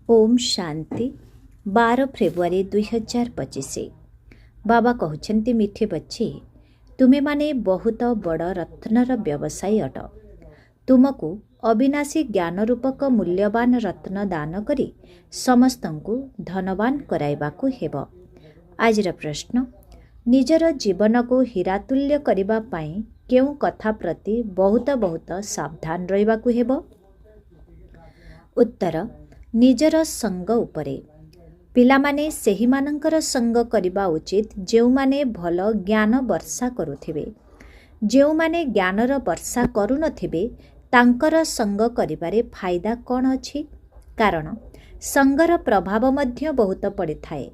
Om Shanti 12 February 2025। बाबा कहते मिठे बच्चे तुम्हें माने बहुत बड़ रत्नर व्यवसायी अट। तुमको अविनाशी ज्ञान रूपक मूल्यवान रत्न दान करी समस्त को धनवान कराइबाकु हेब। आजिर प्रश्न, निजर जीवन को हीरातुल्य करिबा पाई केउ कथा प्रति बहुत बहुत सावधान रहिबाकु हेब। उत्तर, निजर संग उपरे। पिलामाने सेही मानंकर संग करिबा उचित जेउ माने भल ज्ञान वर्षा करुथिबे। जेउ माने ज्ञानर वर्षा करू नथिबे तांकर संग करिबारे फायदा कौन अछि? कारण संगर प्रभाव मध्य बहुत पड़ी थाए।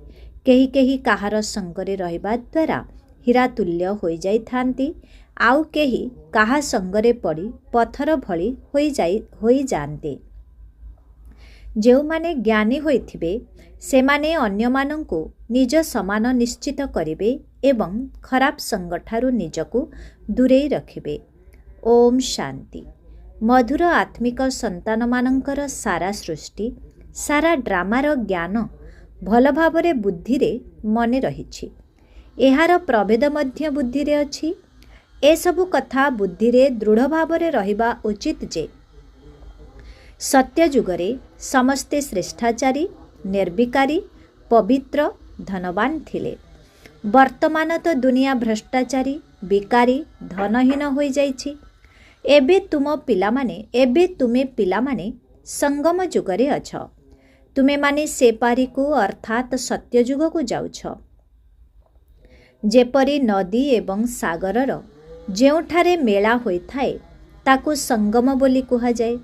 केही केही काहार संगरे रहिबा द्वारा हीरातुल्य होई जाई थांती, आउ केही काहा संगरे पड़ी पत्थर भली होई जानते। जेउ माने ज्ञानी होइथिबे सेमाने अन्यमानंकु निज समान निश्चित करिबे एवं खराब संगठारु निजकु दूरेई रखिबे। ओम शांति। मधुर आत्मिक संतान मानंकर सारा सृष्टि सारा ड्रामार ज्ञान भल भावरे बुद्धि रे मने रहिछि। एहार प्रभेद मध्य बुद्धि रे अछि। ए सबु कथा बुद्धि रे दृढ़ भावरे रहिबा उचित जे सत्य जुगरे समस्ते श्रेष्ठाचारी, निर्विकारी, पवित्र, धनवान थिले। वर्तमान तो दुनिया भ्रष्टाचारी, विकारी, धनहीन होई जाइछि। एबे तुमे पिलामाने संगम जुगरे अछ। तुमे माने से पारी को अर्थात सत्य जुग को जाउछ। जेपरी नदी एवं सागरर जेउठारे मेला होई थाए ताकू संगम बोली कुहा जाए।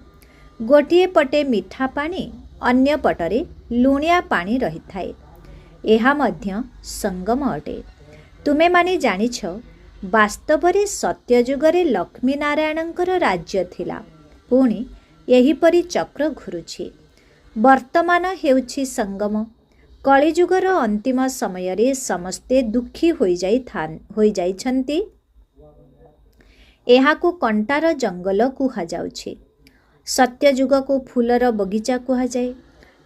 गोटिए पटे मिठा पानी अन्य पटरे लुणिया पानी रही थाए। एहा मध्य संगम अटे। तुमे माने जानिछ वास्तवरे सत्य जुगरे लक्ष्मी नारायणंकर राज्य थिला। पुणी एहीपरि चक्र घुरुछि। वर्तमान हेउछि संगम। कलिजुगर अंतिम समयरे समस्ते दुखी होई जाइछन्ति। एहाकु कंटार जंगल कुहा जाउछि। सत्य जुग को फूलर बगीचा कुहा जाए।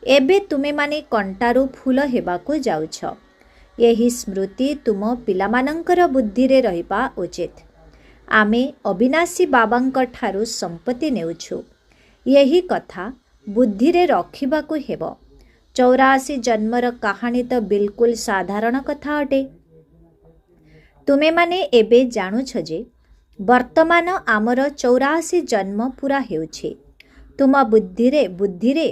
एबे तुमे माने कंटारू फूल हेबाकु जाउछ। यही स्मृति तुम पिलामानंकर बुद्धि रे रहिबा उचित। आमे अविनाशी बाबांक ठारू संपत्ति नेउछु। यही कथा बुद्धि रे रखिबाकु हेब। 84 जन्मर कहानी तो बिल्कुल साधारण कथा अटे। तुमे माने एबे जानुछ जे वर्तमान आमर 84 जन्म पूरा हेउछि। तुम बुद्धिरे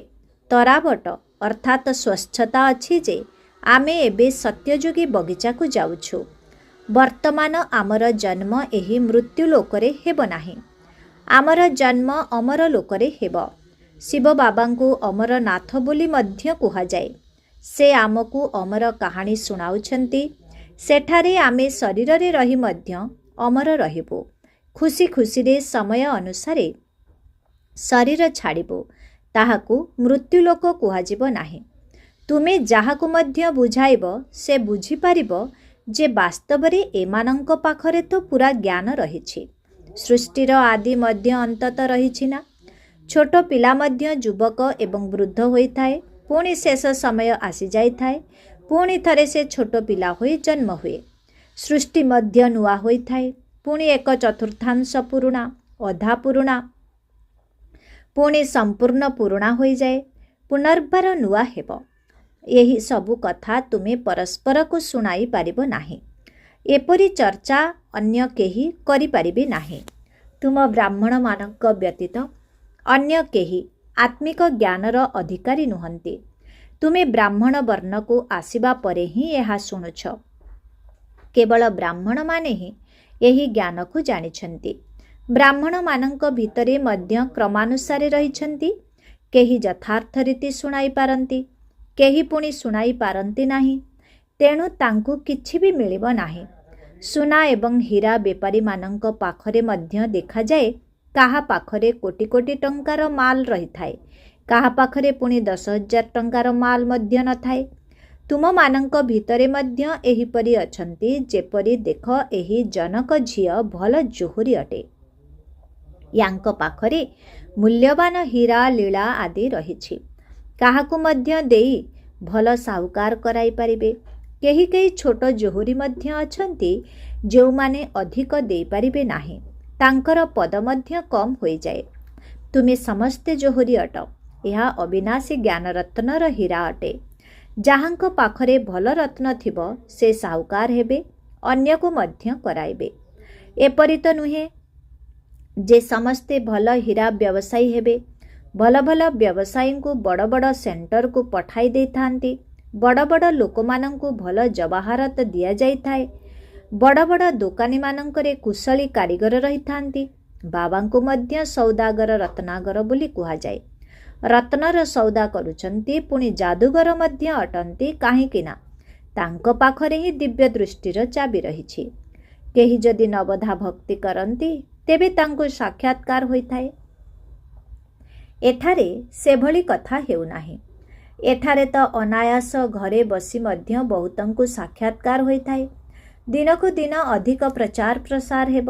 तरावट अर्थात स्वस्थता अच्छी जे आमे एबे सत्ययोगी बगीचा को जाउछु। वर्तमान आमर जन्म एही मृत्यु लोकरे हेब नाही। आमर जन्म अमर लोकरे हेब। शिव बाबांकु अमर नाथ बोली मध्य कुहा जाए। से आमकु अमर कहानी सुनाउछन्ति। सेठारे आमे शरीर रे रही मध्य अमर रहिबो। खुशी खुशी रे समय अनुसारे शरीर छाड़िबो। ताहाकु मृत्यु लोक कुहाजिब नाही। तुमे जाहाकु मध्य बुझाइब से बुझी पारिब जे वास्तवरे एमानंक पाखरे तो पूरा ज्ञान रहिछि। सृष्टिर आदि मध्य अंतत रहिछि ना। छोट पिला मध्य युवक एवं वृद्ध होइथाए। पुणी शेष समय आसी जाइथाए। पुणी थरे से छोट पिला होई जन्म हुए। सृष्टि मध्य नुआ होइथाए। पुणी 1/4 पुरुणा, अधा पुरुणा, पुणी संपूर्ण पुरुणा होई जाए। पुनर्बार नुआ हेब। यही सबु कथा तुमे परस्पर को सुनाई पारिबो नाही। एपरी चर्चा अन्य केही करि पारिबे नाही। तुम ब्राह्मण मानक व्यतीत अन्य केही आत्मिक ज्ञानर अधिकारी नुहंती। तुमे ब्राह्मण वर्ण को आसिबा परे ही एहा सुनुछ। केवल ब्राह्मण माने ही यही ज्ञान को जानिछन्ति। ब्राह्मण मानंक भितरे मध्य क्रमानुसारे रहिछन्ति। केही यथार्थ रीति सुनाई पारंती, केही पुणी सुनाई पारंती नाही। तेणु तांकु किछि भी मिलिब नाही। सुना एवं हीरा बेपारी मानंक पाखरे मध्य देखा जाए काहा पाखरे कोटी कोटी टंकार माल रही थाए। काहा पाखरे पुणी 10,000 टंकार माल मध्य न थाए। तुम मानंक भितरे मध्य एहीपरि अछन्ति जेपरि देख एही जनक झियो भल जोहरी अटे। यांक पाखरे मूल्यवान हीरा लीला आदि रहिछि। କାହାକୁ ମଧ୍ୟ ଦେଇ ଭଲ ସାହୁକାର କରାଇ ପାରିବେ। କେହି କେହି ଛୋଟ ଜୋହରି ମଧ୍ୟ ଅଛନ୍ତି ଯେଉଁମାନେ ଅଧିକ ଦେଇପାରିବେ ନାହିଁ, ତାଙ୍କର ପଦ ମଧ୍ୟ କମ୍ ହୋଇଯାଏ। ତୁମେ ସମସ୍ତେ ଜୋହରି ଅଟ। ଏହା ଅବିନାଶୀ ଜ୍ଞାନରତ୍ନର ହୀରା ଅଟେ। ଯାହାଙ୍କ ପାଖରେ ଭଲ ରତ୍ନ ଥିବ ସେ ସାହୁକାର ହେବେ, ଅନ୍ୟକୁ ମଧ୍ୟ କରାଇବେ। ଏପରି ତ ନୁହେଁ ଯେ ସମସ୍ତେ ଭଲ ହୀରା ବ୍ୟବସାୟୀ ହେବେ। ଭଲ ଭଲ ବ୍ୟବସାୟୀଙ୍କୁ ବଡ଼ ବଡ଼ ସେଣ୍ଟରକୁ ପଠାଇ ଦେଇଥାନ୍ତି। ବଡ଼ ବଡ଼ ଲୋକମାନଙ୍କୁ ଭଲ ଜବାହରତ ଦିଆଯାଇଥାଏ। ବଡ଼ ବଡ଼ ଦୋକାନୀମାନଙ୍କରେ କୁଶଳୀ କାରିଗର ରହିଥାନ୍ତି। ବାବାଙ୍କୁ ମଧ୍ୟ ସୌଦାଗର ରତ୍ନାଗର ବୋଲି କୁହାଯାଏ। ରତ୍ନର ସୌଦା କରୁଛନ୍ତି, ପୁଣି ଯାଦୁଗର ମଧ୍ୟ ଅଟନ୍ତି। କାହିଁକି ନା ତାଙ୍କ ପାଖରେ ହିଁ ଦିବ୍ୟ ଦୃଷ୍ଟିର ଚାବି ରହିଛି। କେହି ଯଦି ନବଧା ଭକ୍ତି କରନ୍ତି ତେବେ ତାଙ୍କୁ ସାକ୍ଷାତକାର ହୋଇଥାଏ। ଏଠାରେ ସେଭଳି କଥା ହେଉନାହିଁ। ଏଠାରେ ତ ଅନାୟାସ ଘରେ ବସି ମଧ୍ୟ ବହୁତଙ୍କୁ ସାକ୍ଷାତକାର ହୋଇଥାଏ। ଦିନକୁ ଦିନ ଅଧିକ ପ୍ରଚାର ପ୍ରସାର ହେବ।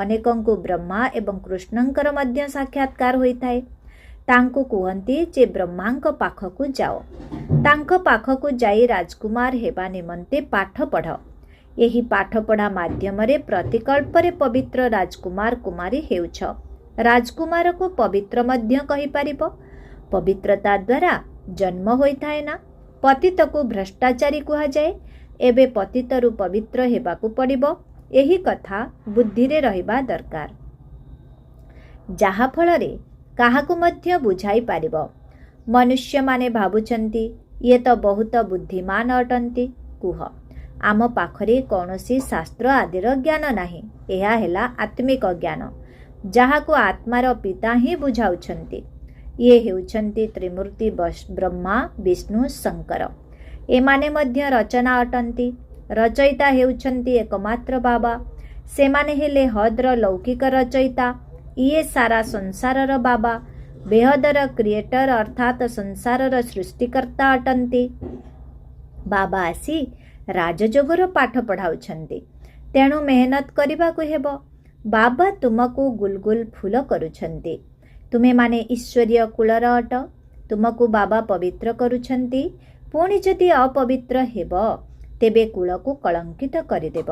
ଅନେକଙ୍କୁ ବ୍ରହ୍ମା ଏବଂ କୃଷ୍ଣଙ୍କର ମଧ୍ୟ ସାକ୍ଷାତକାର ହୋଇଥାଏ। ତାଙ୍କୁ କୁହନ୍ତି ଯେ ବ୍ରହ୍ମାଙ୍କ ପାଖକୁ ଯାଅ। ତାଙ୍କ ପାଖକୁ ଯାଇ ରାଜକୁମାର ହେବା ନିମନ୍ତେ ପାଠ ପଢ଼। ଏହି ପାଠପଢ଼ା ମାଧ୍ୟମରେ ପ୍ରତିକଳ୍ପରେ ପବିତ୍ର ରାଜକୁମାର କୁମାରୀ ହେଉଛ। ରାଜକୁମାରକୁ ପବିତ୍ର ମଧ୍ୟ କହିପାରିବ। ପବିତ୍ରତା ଦ୍ୱାରା ଜନ୍ମ ହୋଇଥାଏ ନା। ପତିତକୁ ଭ୍ରଷ୍ଟାଚାରୀ କୁହାଯାଏ। ଏବେ ପତିତରୁ ପବିତ୍ର ହେବାକୁ ପଡ଼ିବ। ଏହି କଥା ବୁଦ୍ଧିରେ ରହିବା ଦରକାର, ଯାହାଫଳରେ କାହାକୁ ମଧ୍ୟ ବୁଝାଇ ପାରିବ। ମନୁଷ୍ୟମାନେ ଭାବୁଛନ୍ତି ଇଏ ତ ବହୁତ ବୁଦ୍ଧିମାନ ଅଟନ୍ତି। କୁହ, ଆମ ପାଖରେ କୌଣସି ଶାସ୍ତ୍ର ଆଦିର ଜ୍ଞାନ ନାହିଁ। ଏହା ହେଲା ଆତ୍ମିକ ଜ୍ଞାନ, ଯାହାକୁ ଆତ୍ମାର ପିତା ହିଁ ବୁଝାଉଛନ୍ତି। ଇଏ ହେଉଛନ୍ତି ତ୍ରିମୂର୍ତ୍ତି ବ୍ରହ୍ମା, ବିଷ୍ଣୁ, ଶଙ୍କର। ଏମାନେ ମଧ୍ୟ ରଚନା ଅଟନ୍ତି। ରଚୟିତା ହେଉଛନ୍ତି ଏକମାତ୍ର ବାବା। ସେମାନେ ହେଲେ ହଦ୍ର ଲୌକିକ ରଚୟିତା। ଇଏ ସାରା ସଂସାରର ବାବା, ବେହଦର କ୍ରିଏଟର ଅର୍ଥାତ୍ ସଂସାରର ସୃଷ୍ଟିକର୍ତ୍ତା ଅଟନ୍ତି। ବାବା ଆସି ରାଜଯୋଗର ପାଠ ପଢ଼ାଉଛନ୍ତି, ତେଣୁ ମେହନତ କରିବାକୁ ହେବ। ବାବା ତୁମକୁ ଗୁଲଗୁଲ ଫୁଲ କରୁଛନ୍ତି। ତୁମେମାନେ ଈଶ୍ୱରୀୟ କୁଳର ଅଟ। ତୁମକୁ ବାବା ପବିତ୍ର କରୁଛନ୍ତି। ପୁଣି ଯଦି ଅପବିତ୍ର ହେବ ତେବେ କୁଳକୁ କଳଙ୍କିତ କରିଦେବ।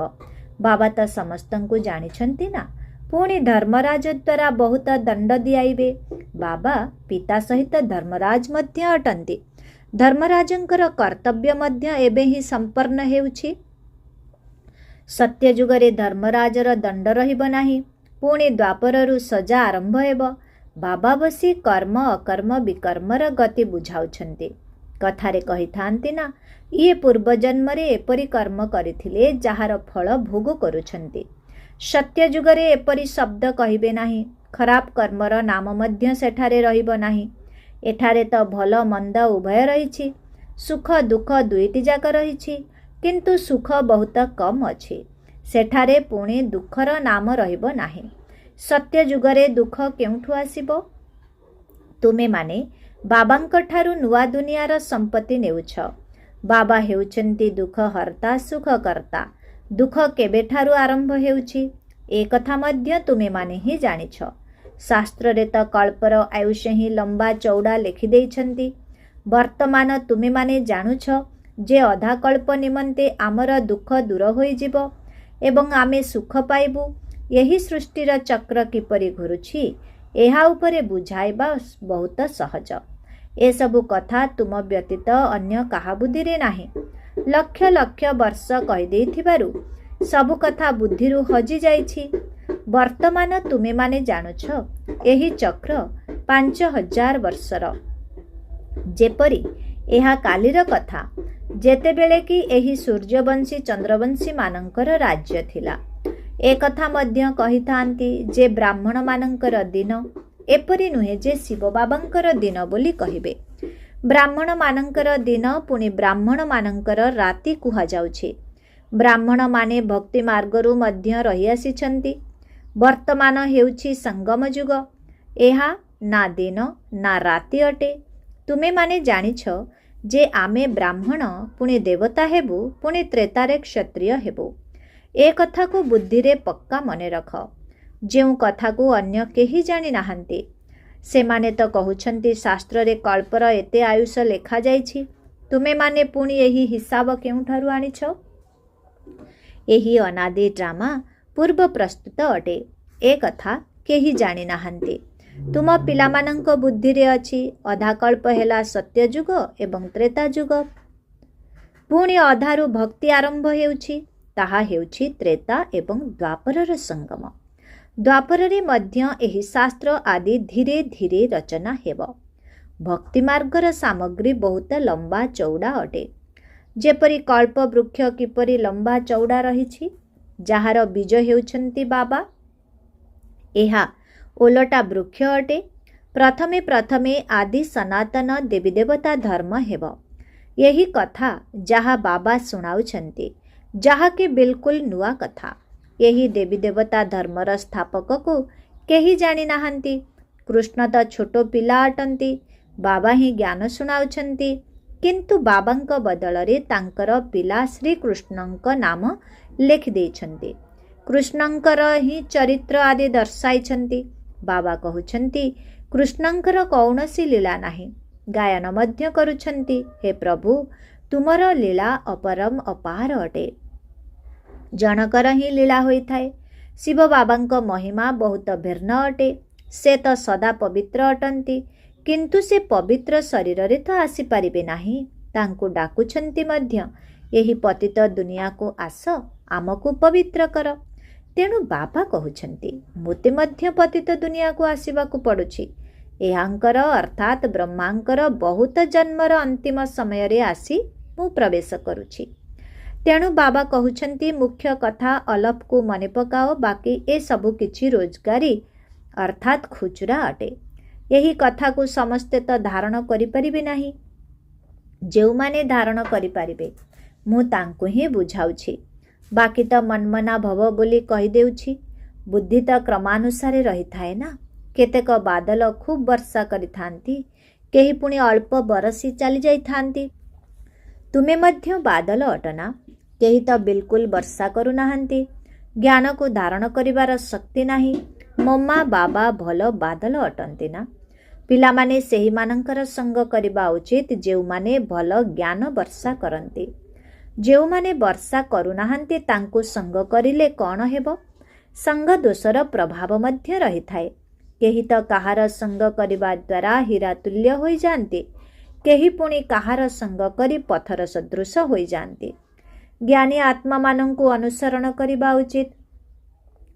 ବାବା ତ ସମସ୍ତଙ୍କୁ ଜାଣିଛନ୍ତି ନା। ପୁଣି ଧର୍ମରାଜ ଦ୍ୱାରା ବହୁତ ଦଣ୍ଡ ଦିଆଇବେ। ବାବା ପିତା ସହିତ ଧର୍ମରାଜ ମଧ୍ୟ ଅଟନ୍ତି। ଧର୍ମରାଜଙ୍କର କର୍ତ୍ତବ୍ୟ ମଧ୍ୟ ଏବେ ହିଁ ସମ୍ପନ୍ନ ହେଉଛି। ସତ୍ୟଯୁଗରେ ଧର୍ମରାଜର ଦଣ୍ଡ ରହିବ ନାହିଁ। ପୁଣି ଦ୍ୱାପରରୁ ସଜା ଆରମ୍ଭ ହେବ। ବାବା ବସି କର୍ମ ଅକର୍ମ ବିକର୍ମର ଗତି ବୁଝାଉଛନ୍ତି। କଥାରେ କହିଥାନ୍ତି ନା, ଇଏ ପୂର୍ବଜନ୍ମରେ ଏପରି କର୍ମ କରିଥିଲେ ଯାହାର ଫଳ ଭୋଗ କରୁଛନ୍ତି। ସତ୍ୟଯୁଗରେ ଏପରି ଶବ୍ଦ କହିବେ ନାହିଁ। ଖରାପ କର୍ମର ନାମ ମଧ୍ୟ ସେଠାରେ ରହିବ ନାହିଁ। ଏଠାରେ ତ ଭଲ ମନ୍ଦ ଉଭୟ ରହିଛି। ସୁଖ ଦୁଃଖ ଦୁଇଟି ଯାକ ରହିଛି, କିନ୍ତୁ ସୁଖ ବହୁତ କମ୍ ଅଛି। ସେଠାରେ ପୁଣି ଦୁଃଖର ନାମ ରହିବ ନାହିଁ। ସତ୍ୟଯୁଗରେ ଦୁଃଖ କେଉଁଠୁ ଆସିବ? ତୁମେମାନେ ବାବାଙ୍କଠାରୁ ନୂଆ ଦୁନିଆର ସମ୍ପତ୍ତି ନେଉଛ। ବାବା ହେଉଛନ୍ତି ଦୁଃଖ ହର୍ତ୍ତା, ସୁଖକର୍ତ୍ତା। ଦୁଃଖ କେବେଠାରୁ ଆରମ୍ଭ ହେଉଛି ଏ କଥା ମଧ୍ୟ ତୁମେମାନେ ହିଁ ଜାଣିଛ। ଶାସ୍ତ୍ରରେ ତ କଳ୍ପର ଆୟୁଷ ହିଁ ଲମ୍ବା ଚଉଡ଼ା ଲେଖିଦେଇଛନ୍ତି। ବର୍ତ୍ତମାନ ତୁମେମାନେ ଜାଣୁଛ ଯେ ଅଧାକଳ୍ପ ନିମନ୍ତେ ଆମର ଦୁଃଖ ଦୂର ହୋଇଯିବ ଏବଂ ଆମେ ସୁଖ ପାଇବୁ। ଏହି ସୃଷ୍ଟିର ଚକ୍ର କିପରି ଘୁରୁଛି ଏହା ଉପରେ ବୁଝାଇବା ବହୁତ ସହଜ। ଏସବୁ କଥା ତୁମ ବ୍ୟତୀତ ଅନ୍ୟ କାହା ବୁଦ୍ଧିରେ ନାହିଁ। ଲକ୍ଷ ଲକ୍ଷ ବର୍ଷ କହିଦେଇଥିବାରୁ ସବୁ କଥା ବୁଦ୍ଧିରୁ ହଜିଯାଇଛି। ବର୍ତ୍ତମାନ ତୁମେମାନେ ଜାଣୁଛ ଏହି ଚକ୍ର 5000 ବର୍ଷର। ଯେପରି ଏହା କାଲିର କଥା, ଯେତେବେଳେ କି ଏହି ସୂର୍ଯ୍ୟବଂଶୀ ଚନ୍ଦ୍ରବଂଶୀମାନଙ୍କର ରାଜ୍ୟ ଥିଲା। ଏକଥା ମଧ୍ୟ କହିଥାନ୍ତି ଯେ ବ୍ରାହ୍ମଣମାନଙ୍କର ଦିନ ଏପରି ନୁହେଁ ଯେ ଶିବ ବାବାଙ୍କର ଦିନ ବୋଲି କହିବେ। ବ୍ରାହ୍ମଣମାନଙ୍କର ଦିନ ପୁଣି ବ୍ରାହ୍ମଣମାନଙ୍କର ରାତି କୁହାଯାଉଛି। ବ୍ରାହ୍ମଣମାନେ ଭକ୍ତି ମାର୍ଗରୁ ମଧ୍ୟ ରହିଆସିଛନ୍ତି। ବର୍ତ୍ତମାନ ହେଉଛି ସଙ୍ଗମ ଯୁଗ। ଏହା ନା ଦିନ ନା ରାତି ଅଟେ। ତୁମେମାନେ ଜାଣିଛ ଯେ ଆମେ ବ୍ରାହ୍ମଣ, ପୁଣି ଦେବତା ହେବୁ, ପୁଣି ତ୍ରେତାରେ କ୍ଷତ୍ରିୟ ହେବୁ। ଏ କଥାକୁ ବୁଦ୍ଧିରେ ପକ୍କା ମନେ ରଖ, ଯେଉଁ କଥାକୁ ଅନ୍ୟ କେହି ଜାଣିନାହାନ୍ତି। सेमाने तो कहउछन्ति शास्त्र रे कल्पर एते आयुष लेखा जाइछि, तुमे माने पुणी एही हिसाब केउठारु आनिछ? एही अनादि ड्रामा पूर्व प्रस्तुत अटे, ए कथा केही जानि नाहांती। तुम पिलामानंक बुद्धि रे अछि अधा कल्प हेला सत्य जुग एवं त्रेता जुग, पुणी अधारु भक्ति आरंभ हेउछि, ताहा हेउछि त्रेता एवं द्वापरर संगम। द्वापररे मध्य एही शास्त्र आदि धीरे धीरे रचना हेब। भक्ति मार्गर सामग्री बहुत लंबा चौड़ा अटे। जेपरि कल्प वृक्ष किपरि लंबा चौड़ा रहिछि, जहार बीज हेउछन्ति बाबा, एहा ओलटा वृक्ष अटे। प्रथमे प्रथमे आदि सनातन देवी देवता धर्म हेब। यही कथा जहा बाबा सुनाउछन्ति, जहा के बिल्कुल नुआ कथा। यही देवी देवता धर्मर स्थापक को केही जानि नाहांती। कृष्ण तो छोटो पिला अटंती, बाबा ही ज्ञान सुनाउछन्ति, किंतु बाबांक बदलरे तांकर पिला श्री कृष्णंक नाम लेखि देइछन्ति। कृष्णंकर ही चरित्र आदि दर्शाइछन्ति। बाबा कहउछन्ति कृष्णंकर कौनसी लीला नाही, गायन मध्य करुछन्ति। हे प्रभु, तुमर लीला अपरम अपार अटे। जनकर ही लीला होई थाए। शिव बाबांक महिमा बहुत भिन्न अटे। से तो सदा पवित्र अटंती, किंतु से पवित्र शरीर रे तो आसी पारिबे नाही। तांकु डाकुछन्ति मध्य, एही पतित दुनिया को आस, आमको पवित्र कर। तेणु बाबा कहउछन्ति मोते मध्य पतित दुनिया को आसीबाकु पडुछि। एहांकर अर्थात ब्रह्मांकर बहुत जन्मर अंतिम समय रे आसी मु प्रवेश करुछि। तेणु बाबा कहउछन्ति मुख्य कथा अलप को मने पकाओ, बाकी ए सबु किछि रोजगारी अर्थात खुचरा अटे। यही कथा को समस्ते तो धारण करि परिबे नाही। जेउ माने धारण करि परिबे मु तांकु ही बुझाउछि। बाकी तो मनमना भव बोली कहि देउछि। बुद्धि तो क्रमानुसारे रही थाए ना। केतेक बादल खूब वर्षा करि थांती, केही पुणी अल्प बरसी चली जाई थांती। तुमे मध्य बादल अटना। केही तो बिल्कुल वर्षा करू नाहांती। ज्ञान को धारण करिवार शक्ति नाही। मम्मा बाबा भल बादल अटंती ना। पिलामाने सेही मानंकर संग करिबा उचित जेउ माने भल ज्ञान वर्षा करंती। जेउ माने वर्षा करू नाहांती तांको संग करिले कौन हेबो? संग दोषर प्रभाव मध्य रही थाए। केही तो कहार संग करिबा द्वारा हीरा तुल्य होई जानती, केही पुणी कहार संग करी पथर सदृश होई जानती। ज्ञानी आत्मा मानंकु अनुसरण करिबा उचित।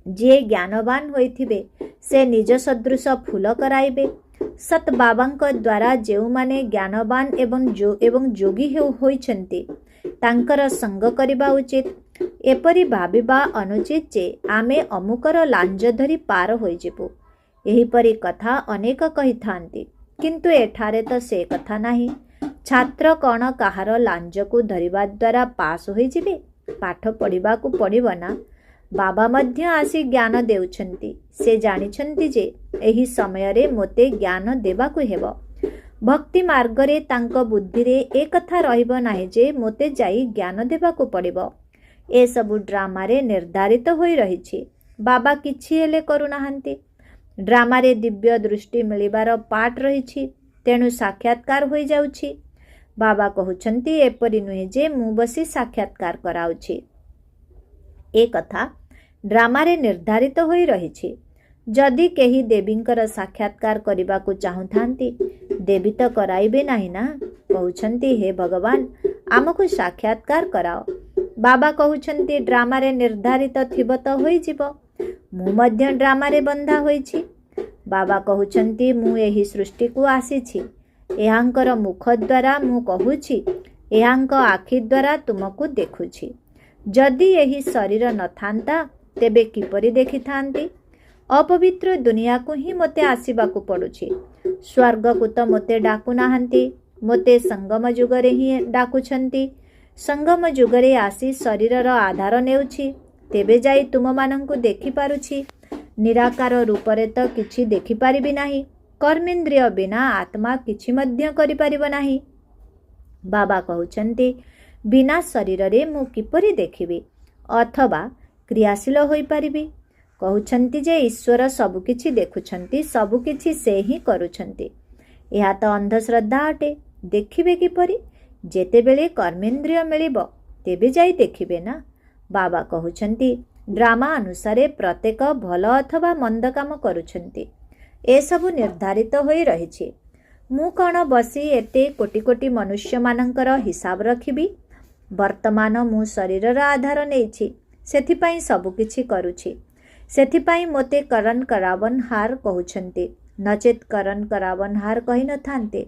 जे ज्ञानवान होइथिबे से निज सदृश फूल कराइबे। सत बाबांक द्वारा जेउ माने ज्ञानवान एवं जोगी होइछन्ति, तांकर संग करिबा उचित। एपरि भाबिबा अनुचित जे आमे अमुकर लांज धरी पार होई जेबु। एहीपरि कथा अनेक कहि थांती, किंतु एठारे तो से कथा नाही। छात्र कौन कहार लांज को धरिबा द्वारा पास होई जिबे? पाठ पढ़िबा को पड़िबो ना। बाबा मध्य आसी ज्ञान देउछन्ति। से जानिछन्ति जे एही समय रे मोते ज्ञान देबा को हेबो। भक्ति मार्ग रे तांको बुद्धि रे ए कथा रहिबो नाही जे मोते जाई ज्ञान देबा को पड़िबो। ए सबु ड्रामा रे निर्धारित होई रहिछि। बाबा किछि हेले करू नाहांती। ड्रामा रे दिव्य दृष्टि मिलिबार पाठ रहिछि, तेणु साक्षात्कार होई जाउछि। बाबा कहउछन्ति एपरि नुहे जे मु बसी साक्षात्कार कराउछि। ए कथा ड्रामा रे निर्धारित होई रहिछि। जदि केही देवींकर साक्षात्कार करिबा को चाहुथांती, देवी तो कराइबे नाही ना। कहउछन्ति हे भगवान, आमको साक्षात्कार कराओ। बाबा कहउछन्ति ड्रामा रे निर्धारित थिब तो होई जिवो। मु मध्य ड्रामा रे बंधा होइछि। बाबा कहउछन्ति मु एही सृष्टि को आसीछि। एहांकर मुख द्वारा मु कहूछि, एहांक आखि द्वारा तुमको देखुछि। जदि एही शरीर नथांता तेबे किपरि देखि थांती? अपवित्र दुनिया को ही मोते आसीबाकू पड़ुछि। स्वर्ग को तो मोते डाकू नाहांती। मोते संगम जुगरे ही डाकुछन्ति। संगम जुगरे आसी शरीरर आधार नेउछि। तेबे जाई तुम मानंकु देखि पारुछि। निराकार रूपरे तो किछि देखि पारिबि नाही। कर्मेंद्रिय बिना आत्मा किछि मध्य करि पारिबो नाही। बाबा कहउछन्ति बिना शरीर रे मु किपरि देखिबि अथवा क्रियाशील होई पारिबि? कहउछन्ति जे ईश्वर सबुकिछि देखुछन्ति, सबुकिछि से ही करुछन्ति। यह तो अंधश्रद्धा अटे। देखिबे किपरि? जेतेबेले कर्मेन्द्रिय मिलिब तेबे जाई देखिबे ना। बाबा कहउछन्ति ड्रामा अनुसारे प्रत्येक भल अथवा मंद काम करुछन्ति। ए सबु निर्धारित होई रहिछि। मु कण बसी एते कोटि कोटि मनुष्य मानंकर हिसाब रखिबी? वर्तमान मु शरीरर आधार नेछि, सेथिपाई सबुकिछि करुछि। सेथिपाई मोते करण करावन हार कहउछन्ति, नचेत करण करावन हार कहि न थान्ते।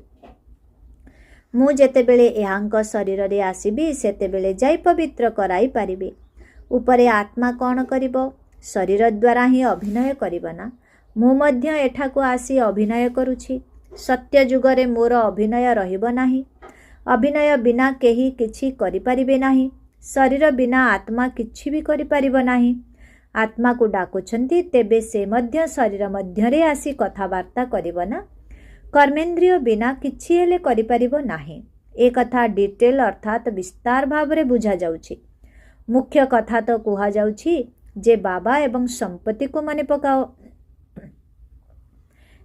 मु जेतेबेले एहांक शरीर रे आसीबी सेतेबेले जाई पवित्र कराई पारिबे। उपरे आत्मा कौन करिबो? शरीर द्वारा ही अभिनय करिबो ना। मु मध्य एठाको आसी अभिनय करुछि। सत्य जुगरे मोर अभिनय रहिबो नाही। अभिनय बिना केही किछि करि पारिबे नाही। शरीर बिना आत्मा किछि भी करि पारिबो नाही। आत्मा को डाकुछन्ति तेबे से मध्य शरीर मध्य रे आसी कथावार्ता करिबो ना। कर्मेन्द्रिय बिना किछि हेले करि पारिबो नाही। ए कथा डिटेल अर्थात विस्तार भाव रे बुझा जाउछि। मुख्य कथा तो कुहा जाउछि जे बाबा एवं संपत्ति को मने पकाओ।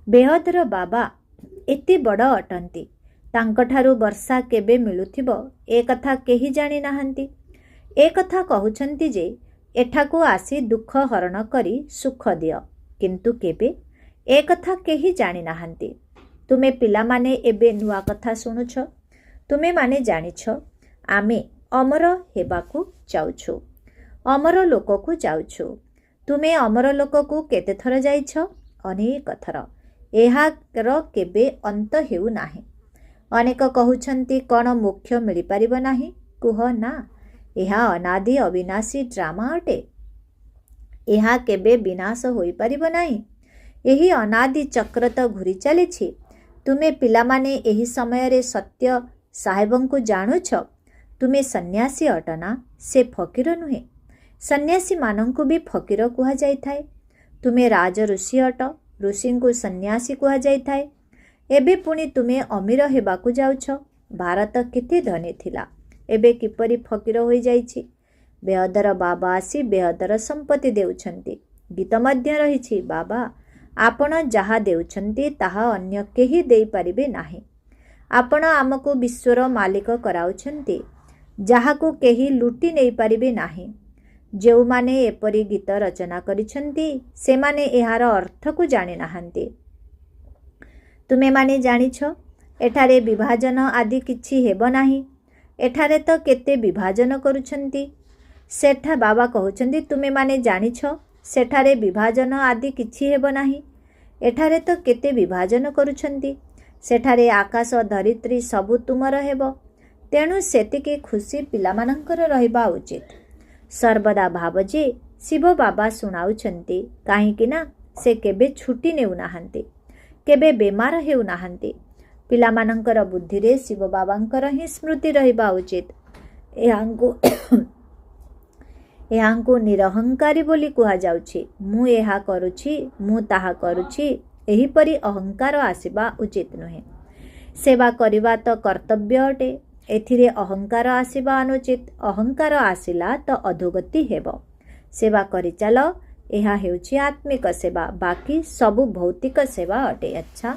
बेहदर बाबा एते बड़ अटंती, तांकठारु वर्षा केबे मिलुथिबो ए कथा केही जानि नाहंती। ए कथा कहउछन्ति जे एठाको आसी दुख हरण करी सुख दियो, किंतु केबे ए कथा केही जानि नाहंती। तुमे पिला माने एबे नुआ कथा सुनुछ। तुमे माने जानिछ आमे अमर हेबाकू जाउछु, अमर लोककू जाउछु। तुमे अमर लोककू केते थर जाइछ? अनेक थर। एहार केबे अंत हेउ नाही। अनेक कहउछन्ति कोन मोक्ष मिलि पारिबो नाही? कुह ना, एहा अनादि अविनाशी ड्रामा अटे। एहा केबे विनाश होई पारिबो नाही। एही अनादि चक्र तो घुरी चलिछि। तुमे पिला माने एही समय रे सत्य साहेबंकु जानुछ। तुमे सन्यासी अटना, से फकीर नुहे। सन्यासी मानंकु भी फकीर कुहा जाई थाए। तुमे राज ऋषि अट, ऋषिंकु सन्यासी कुहा जाई थाए। एबे पुणी तुमे अमीर हेबाकु जाउछ। भारत केते धनी थिला, एबे किपरि फकीर होई जाइछि। बेहदर बाबा आसी बेहदर संपत्ति देउछन्ति। गीत मध्य रहिछि, बाबा आपण जहा देउछन्ति ताहा अन्य केही देई पारिबे नाही। आपण आमको विश्वर मालिक कराउछन्ति, जाहाकू केही लुटी नहीं पारिबे नाही। जेउ माने एपरि गीत रचना करिछन्ति सेमाने एहार अर्थ को जानि नाहंती। तुमे माने जानिछ एठारे विभाजन आदि किछि हेबो नाही। एठारे तो केते विभाजन करुछन्ति। सेठा बाबा कहउछन्ति तुमे माने जानिछ सेठारे विभाजन आदि किछि हेबो नाही। एठारे तो केते विभाजन करुछन्ति। सेठारे आकाश धरित्री सबु तुमर हेबो। तेणु सेतिके खुशी पिलामानंकर रहिबा उचित। सर्वदा भाव जे शिव बाबा सुनाउछन्ति, काहींकि ना से केबे छुट्टी नेउ नाहंती, केबे बेमार हेउ नाहंती। पिलामानंकर बुद्धि रे शिव बाबांकर ही स्मृति रहिबा उचित। एहांकु निरहंकारी बोली कुहा जाउछि। मु एहा करुछि, मु ताहा करुछि, एही परि अहंकार आसीबा उचित नुहे। सेवा करिबा तो कर्तव्य अटे। एथिरे अहंकार आसीबा अनुचित। अहंकार आसिला तो अधोगति हेबो। सेवा करि चल, एहा हेउछि आत्मिक सेवा, बाकी सबु भौतिक सेवा अटे। अच्छा,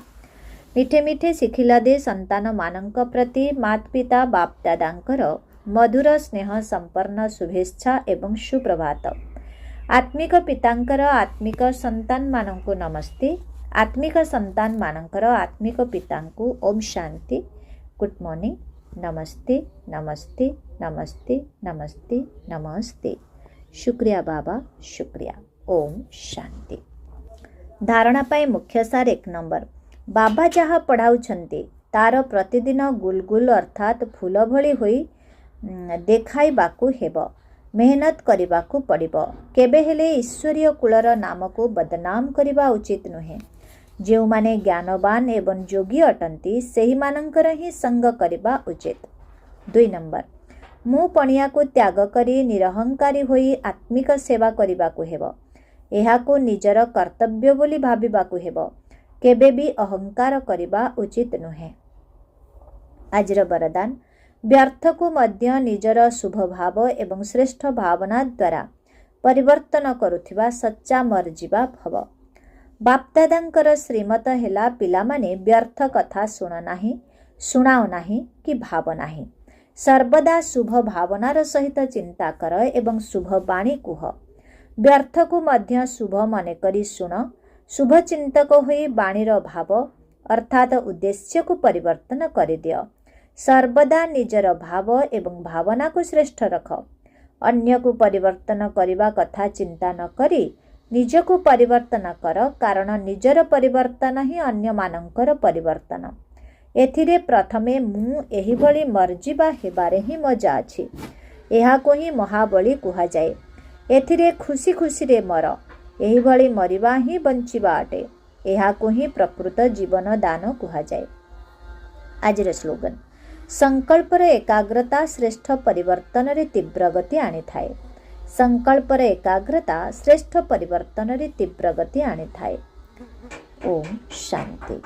मिठे मिठे शिखिला दे संतान मानंक प्रति मात पिता बाप दादांकर मधुर स्नेह संपन्न शुभेच्छा एवं सुप्रभात। आत्मिक पितांकर आत्मिक संतान मानंकु नमस्ते। आत्मिक संतान मानंकर आत्मिक पितांकु ओम शांति, गुड मॉर्निंग, नमस्ते नमस्ते नमस्ते नमस्ते नमस्ते। शुक्रिया बाबा, शुक्रिया। ओम शांति। धारणा पाई मुख्य सार 1 नंबर। बाबा जहाँ पढ़ाउछन्ति तार प्रतिदिन गुलगुल अर्थात फूल भली होई देखाइबाकू हेबो। मेहनत करिबाकू पड़िबो। केबे हेले ईश्वरीय कुलर नाम को बदनाम करिबा उचित नुहे। जो माने ज्ञानवान एवं योगी अटंती सेही मानंकर ही संग करिबा उचित। 2 नंबर। मु पणिया को त्याग करी निरहंकारी होई आत्मिक सेवा करिबाकू हेबो। एहाकू निजर कर्तव्य बोली भाबिबाकू हेबो। केबे भी अहंकार करिबा उचित नुहे। आजिर वरदान। व्यर्थ को मध्य निजर शुभ भाव एवं श्रेष्ठ भावना द्वारा ପରିବର୍ତ୍ତନ କରୁଥିବା ସଚ୍ଚା ମର୍ଜିବା ଭବ। ବାପଦାଦାଙ୍କର ଶ୍ରୀମତ ହେଲା ପିଲାମାନେ ବ୍ୟର୍ଥ କଥା ଶୁଣ ନାହିଁ, ଶୁଣାଅ ନାହିଁ କି ଭାବ ନାହିଁ। ସର୍ବଦା ଶୁଭ ଭାବନାର ସହିତ ଚିନ୍ତା କର ଏବଂ ଶୁଭ ବାଣୀ କୁହ। ବ୍ୟର୍ଥକୁ ମଧ୍ୟ ଶୁଭ ମନେକରି ଶୁଣ। ଶୁଭ ଚିନ୍ତକ ହୋଇ ବାଣୀର ଭାବ ଅର୍ଥାତ୍ ଉଦ୍ଦେଶ୍ୟକୁ ପରିବର୍ତ୍ତନ କରିଦିଅ। ସର୍ବଦା ନିଜର ଭାବ ଏବଂ ଭାବନାକୁ ଶ୍ରେଷ୍ଠ ରଖ। ଅନ୍ୟକୁ ପରିବର୍ତ୍ତନ କରିବା କଥା ଚିନ୍ତା ନ କରି ନିଜକୁ ପରିବର୍ତ୍ତନ କର, କାରଣ ନିଜର ପରିବର୍ତ୍ତନ ହିଁ ଅନ୍ୟମାନଙ୍କର ପରିବର୍ତ୍ତନ। ଏଥିରେ ପ୍ରଥମେ ମୁଁ ଏହିଭଳି ମର୍ଜିବା ହେବାରେ ହିଁ ମଜା ଅଛି। ଏହାକୁ ହିଁ ମହାବଳୀ କୁହାଯାଏ। ଏଥିରେ ଖୁସି ଖୁସିରେ ମର। ଏହିଭଳି ମରିବା ହିଁ ବଞ୍ଚିବା ଅଟେ। ଏହାକୁ ହିଁ ପ୍ରକୃତ ଜୀବନ ଦାନ କୁହାଯାଏ। ଆଜିର ସ୍ଲୋଗାନ, ସଂକଳ୍ପର ଏକାଗ୍ରତା ଶ୍ରେଷ୍ଠ ପରିବର୍ତ୍ତନରେ ତୀବ୍ର ଗତି ଆଣିଥାଏ। ସଂକଳ୍ପର ଏକାଗ୍ରତା ଶ୍ରେଷ୍ଠ ପରିବର୍ତ୍ତନରେ ତୀବ୍ର ଗତି ଆଣିଥାଏ। ଓମ୍ ଶାନ୍ତି।